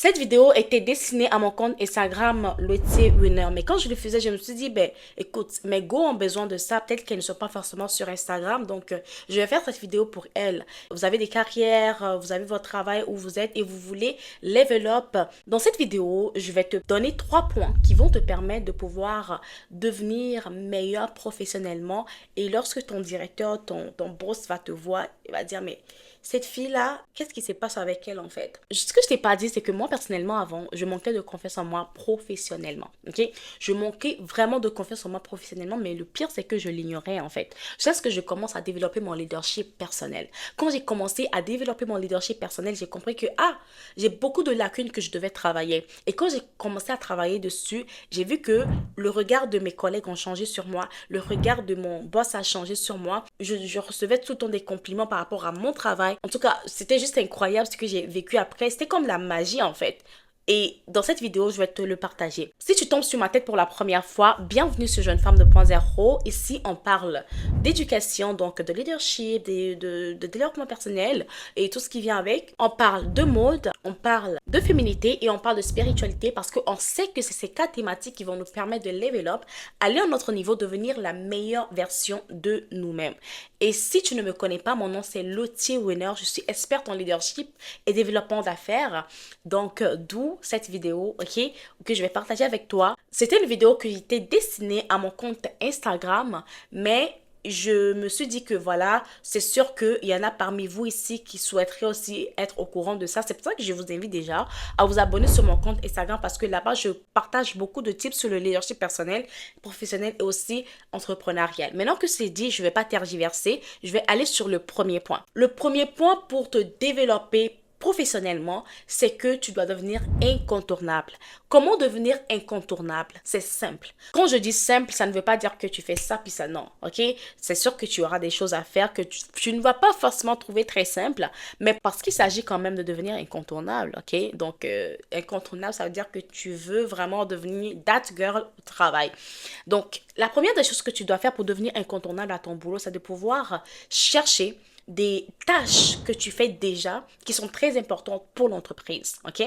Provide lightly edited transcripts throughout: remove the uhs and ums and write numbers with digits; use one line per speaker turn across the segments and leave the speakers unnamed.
Cette vidéo était destinée à mon compte Instagram Loetier Winner. Mais quand je le faisais, je me suis dit, ben, écoute, mes go ont besoin de ça. Peut-être qu'elles ne sont pas forcément sur Instagram. Donc, je vais faire cette vidéo pour elles. Vous avez des carrières, vous avez votre travail où vous êtes et vous voulez level up. Dans cette vidéo, je vais te donner 3 points qui vont te permettre de pouvoir devenir meilleur professionnellement. Et lorsque ton directeur, ton boss va te voir, il va dire, mais cette fille-là, qu'est-ce qui se passe avec elle en fait? Ce que je t'ai pas dit, c'est que moi personnellement avant, je manquais de confiance en moi professionnellement, ok? Je manquais vraiment de confiance en moi professionnellement, mais le pire c'est que je l'ignorais en fait. Jusqu'à ce que je commence à développer mon leadership personnel. Quand j'ai commencé à développer mon leadership personnel, j'ai compris que j'ai beaucoup de lacunes que je devais travailler. Et quand j'ai commencé à travailler dessus, j'ai vu que le regard de mes collègues ont changé sur moi, le regard de mon boss a changé sur moi. Je recevais tout le temps des compliments par rapport à mon travail. En tout cas, c'était juste incroyable ce que j'ai vécu après. C'était comme la magie en fait. Et dans cette vidéo, je vais te le partager. Si tu tombes sur ma tête pour la première fois, bienvenue sur Jeune Femme 2.0. Ici, on parle d'éducation, donc de leadership, de développement personnel et tout ce qui vient avec. On parle de mode, on parle de féminité et on parle de spiritualité parce qu'on sait que c'est ces 4 thématiques qui vont nous permettre de level up, aller à notre niveau, devenir la meilleure version de nous-mêmes. Et si tu ne me connais pas, mon nom c'est Loetier Winner. Je suis experte en leadership et développement d'affaires. Donc, d'où cette vidéo, ok, que je vais partager avec toi. C'était une vidéo qui était destinée à mon compte Instagram, mais je me suis dit que voilà, c'est sûr qu'il y en a parmi vous ici qui souhaiteraient aussi être au courant de ça. C'est pour ça que je vous invite déjà à vous abonner sur mon compte Instagram parce que là-bas, je partage beaucoup de tips sur le leadership personnel, professionnel et aussi entrepreneurial. Maintenant que c'est dit, je ne vais pas tergiverser, je vais aller sur le premier point. Le premier point pour te développer professionnellement, c'est que tu dois devenir incontournable. Comment devenir incontournable? C'est simple. Quand je dis simple, ça ne veut pas dire que tu fais ça puis ça, non, ok? C'est sûr que tu auras des choses à faire que tu ne vas pas forcément trouver très simple, mais parce qu'il s'agit quand même de devenir incontournable, ok? Donc, incontournable, ça veut dire que tu veux vraiment devenir that girl au travail. Donc, la première des choses que tu dois faire pour devenir incontournable à ton boulot, c'est de pouvoir chercher des tâches que tu fais déjà qui sont très importantes pour l'entreprise, ok?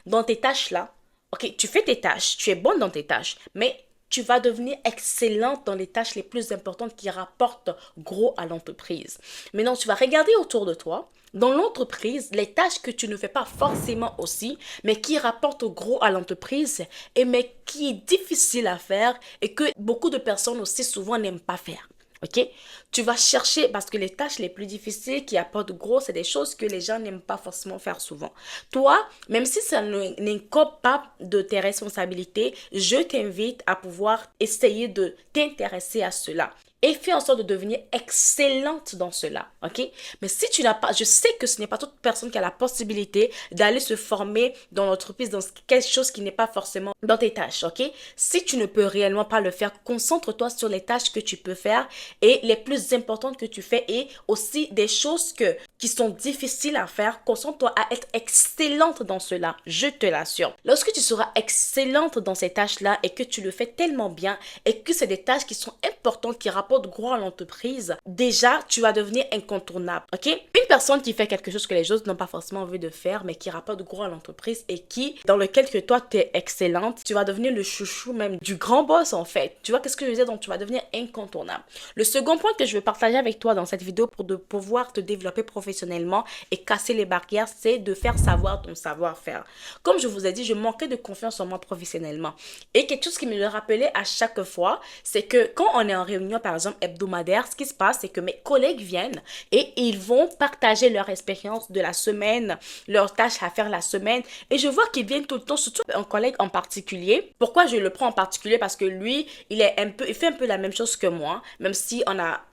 Dans tes tâches-là, ok, tu fais tes tâches, tu es bonne dans tes tâches, mais tu vas devenir excellente dans les tâches les plus importantes qui rapportent gros à l'entreprise. Maintenant, tu vas regarder autour de toi, dans l'entreprise, les tâches que tu ne fais pas forcément aussi, mais qui rapportent gros à l'entreprise, et mais qui est difficile à faire et que beaucoup de personnes aussi souvent n'aiment pas faire. Ok? Tu vas chercher, parce que les tâches les plus difficiles qui apportent gros, c'est des choses que les gens n'aiment pas forcément faire souvent. Toi, même si ça n'incombe pas de tes responsabilités, je t'invite à pouvoir essayer de t'intéresser à cela. Et fais en sorte de devenir excellente dans cela, ok? Mais si tu n'as pas, je sais que ce n'est pas toute personne qui a la possibilité d'aller se former dans l'entreprise, dans quelque chose qui n'est pas forcément dans tes tâches, ok? Si tu ne peux réellement pas le faire, concentre-toi sur les tâches que tu peux faire et les plus importantes que tu fais et aussi des choses qui sont difficiles à faire. Concentre-toi à être excellente dans cela, je te l'assure. Lorsque tu seras excellente dans ces tâches-là et que tu le fais tellement bien et que c'est des tâches qui sont importantes, qui rapportent gros à l'entreprise, déjà, tu vas devenir incontournable, ok? Une personne qui fait quelque chose que les autres n'ont pas forcément envie de faire, mais qui rapporte gros à l'entreprise et dans lequel que toi, tu es excellente, tu vas devenir le chouchou même du grand boss, en fait. Tu vois, qu'est-ce que je veux dire? Donc, tu vas devenir incontournable. Le second point que je vais partager avec toi dans cette vidéo pour pouvoir te développer professionnellement et casser les barrières, c'est de faire savoir ton savoir-faire. Comme je vous ai dit, je manquais de confiance en moi professionnellement. Et quelque chose qui me le rappelait à chaque fois, c'est que quand on est en réunion, par exemple, hebdomadaire, ce qui se passe, c'est que mes collègues viennent et ils vont partager leur expérience de la semaine, leurs tâches à faire la semaine. Et je vois qu'ils viennent tout le temps, surtout un collègue en particulier. Pourquoi je le prends en particulier? Parce que lui, il fait un peu la même chose que moi, même si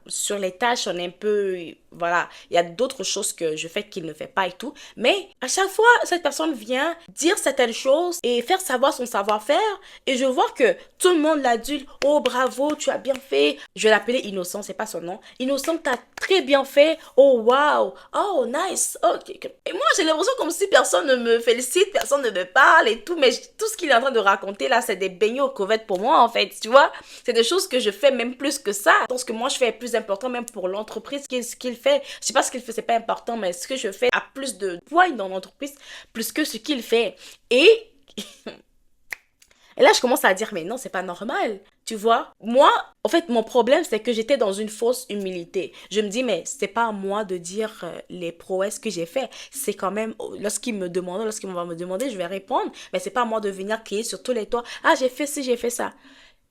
sur les tâches, on est un peu, voilà, il y a d'autres choses que je fais qu'il ne fait pas et tout. Mais à chaque fois, cette personne vient dire certaines choses et faire savoir son savoir-faire. Et je vois que tout le monde l'adule. Oh, bravo, tu as bien fait. Je vais appelé Innocent, c'est pas son nom. Innocent, t'as très bien fait. Oh, wow. Oh, nice. Ok. Et moi, j'ai l'impression comme si personne ne me félicite, personne ne me parle et tout. Mais tout ce qu'il est en train de raconter là, c'est des beignets aux crevettes pour moi, en fait. Tu vois? C'est des choses que je fais même plus que ça. Je pense que moi, je fais plus important même pour l'entreprise. Ce qu'il fait, je sais pas ce qu'il fait, c'est pas important, mais ce que je fais a plus de poids dans l'entreprise, plus que ce qu'il fait. Et Et là, je commence à dire, mais non, c'est pas normal. Tu vois? Moi, en fait, mon problème, c'est que j'étais dans une fausse humilité. Je me dis, mais c'est pas à moi de dire les prouesses que j'ai fait. C'est quand même, lorsqu'ils vont me demander, je vais répondre. Mais c'est pas à moi de venir crier sur tous les toits. Ah, j'ai fait ci, j'ai fait ça.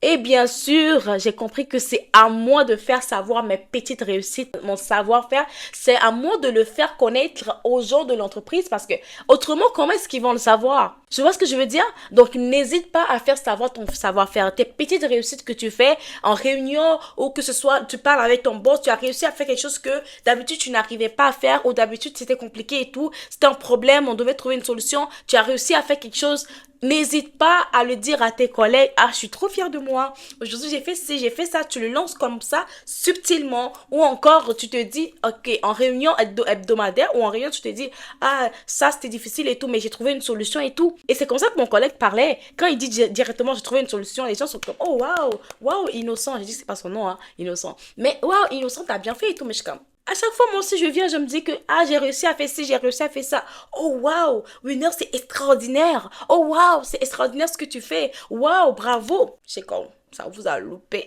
Et bien sûr, j'ai compris que c'est à moi de faire savoir mes petites réussites, mon savoir-faire. C'est à moi de le faire connaître aux gens de l'entreprise parce que autrement, comment est-ce qu'ils vont le savoir? Tu vois ce que je veux dire? Donc, n'hésite pas à faire savoir ton savoir-faire, tes petites réussites que tu fais en réunion ou que ce soit, tu parles avec ton boss, tu as réussi à faire quelque chose que d'habitude tu n'arrivais pas à faire ou d'habitude c'était compliqué et tout. C'était un problème, on devait trouver une solution. Tu as réussi à faire quelque chose. N'hésite pas à le dire à tes collègues. Ah, je suis trop fière de moi. Aujourd'hui, j'ai fait ci, j'ai fait ça. Tu le lances comme ça, subtilement. Ou encore, tu te dis, ok, en réunion hebdomadaire ou en réunion, tu te dis, ah, ça, c'était difficile et tout, mais j'ai trouvé une solution et tout. Et c'est comme ça que mon collègue parlait. Quand il dit directement, j'ai trouvé une solution, les gens sont comme, oh, waouh, waouh, innocent. J'ai dit, c'est pas son nom, hein, innocent. Mais waouh, innocent, t'as bien fait et tout. Mais je suis comme, à chaque fois, moi aussi, je viens, je me dis que, ah, j'ai réussi à faire ci, j'ai réussi à faire ça. Oh, waouh, Winner, c'est extraordinaire. Oh, waouh, c'est extraordinaire ce que tu fais. Waouh, bravo. Je sais comme, ça vous a loupé.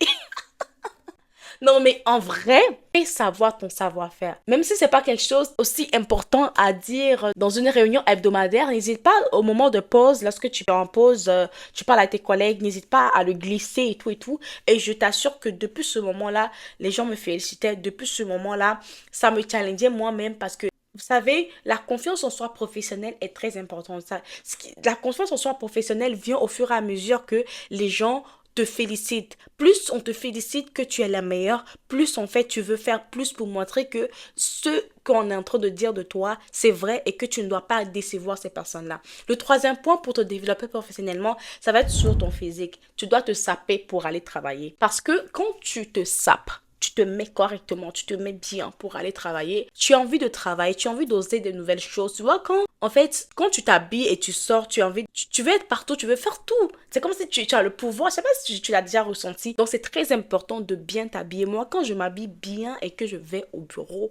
Non, mais en vrai, fais savoir ton savoir-faire. Même si c'est pas quelque chose aussi important à dire dans une réunion hebdomadaire, n'hésite pas au moment de pause, lorsque tu es en pause, tu parles à tes collègues, n'hésite pas à le glisser et tout et tout. Et je t'assure que depuis ce moment-là, les gens me félicitaient. Depuis ce moment-là, ça me challengeait moi-même parce que vous savez, la confiance en soi professionnelle est très importante. La confiance en soi professionnelle vient au fur et à mesure que les gens te félicitent. Plus on te félicite que tu es la meilleure, plus en fait tu veux faire plus pour montrer que ce qu'on est en train de dire de toi, c'est vrai et que tu ne dois pas décevoir ces personnes-là. Le troisième point pour te développer professionnellement, ça va être sur ton physique. Tu dois te saper pour aller travailler. Parce que quand tu te sapes, tu te mets correctement, tu te mets bien pour aller travailler. Tu as envie de travailler, tu as envie d'oser de nouvelles choses. Tu vois, quand tu t'habilles et tu sors, tu as envie, tu veux être partout, tu veux faire tout. C'est comme si tu as le pouvoir. Je sais pas si tu l'as déjà ressenti. Donc, c'est très important de bien t'habiller. Moi, quand je m'habille bien et que je vais au bureau,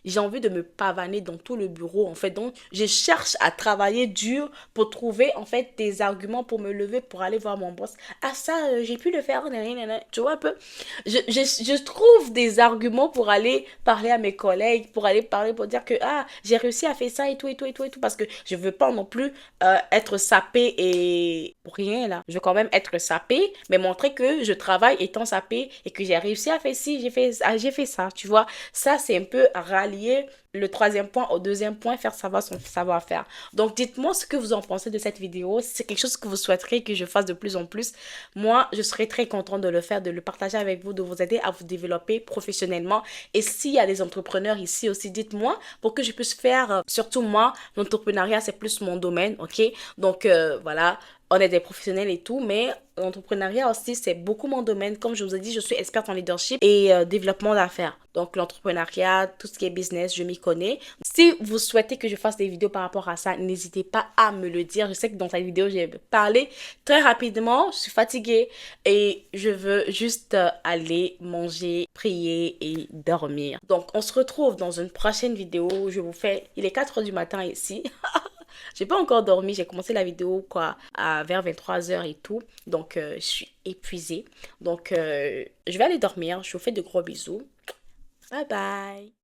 j'ai envie de me pavaner dans tout le bureau, en fait. Donc, je cherche à travailler dur pour trouver, en fait, des arguments pour me lever, pour aller voir mon boss. Ah, ça, j'ai pu le faire. Tu vois un peu? Je trouve des arguments pour aller parler à mes collègues, pour aller parler, pour dire que, ah, j'ai réussi à faire ça et tout, et tout, et tout, et tout. Parce que je veux pas non plus être sapée et pour rien, là. Je veux quand même être sapée, mais montrer que je travaille étant sapée et que j'ai réussi à faire ci, j'ai fait ça, tu vois. Ça, c'est un peu rallier le troisième point au deuxième point, faire savoir son savoir-faire. Donc, dites-moi ce que vous en pensez de cette vidéo. Si c'est quelque chose que vous souhaiteriez que je fasse de plus en plus, moi, je serais très contente de le faire, de le partager avec vous, de vous aider à vous développer professionnellement. Et s'il y a des entrepreneurs ici aussi, dites-moi pour que je puisse faire, surtout moi, l'entrepreneuriat, c'est plus mon domaine, ok? Donc, voilà. On est des professionnels et tout, mais l'entrepreneuriat aussi, c'est beaucoup mon domaine. Comme je vous ai dit, je suis experte en leadership et développement d'affaires. Donc, l'entrepreneuriat, tout ce qui est business, je m'y connais. Si vous souhaitez que je fasse des vidéos par rapport à ça, n'hésitez pas à me le dire. Je sais que dans cette vidéo, j'ai parlé très rapidement. Je suis fatiguée et je veux juste aller manger, prier et dormir. Donc, on se retrouve dans une prochaine vidéo. Il est 4 heures du matin ici. J'ai pas encore dormi, j'ai commencé la vidéo vers 23 h et tout. Donc je suis épuisée. Donc je vais aller dormir. Je vous fais de gros bisous. Bye bye.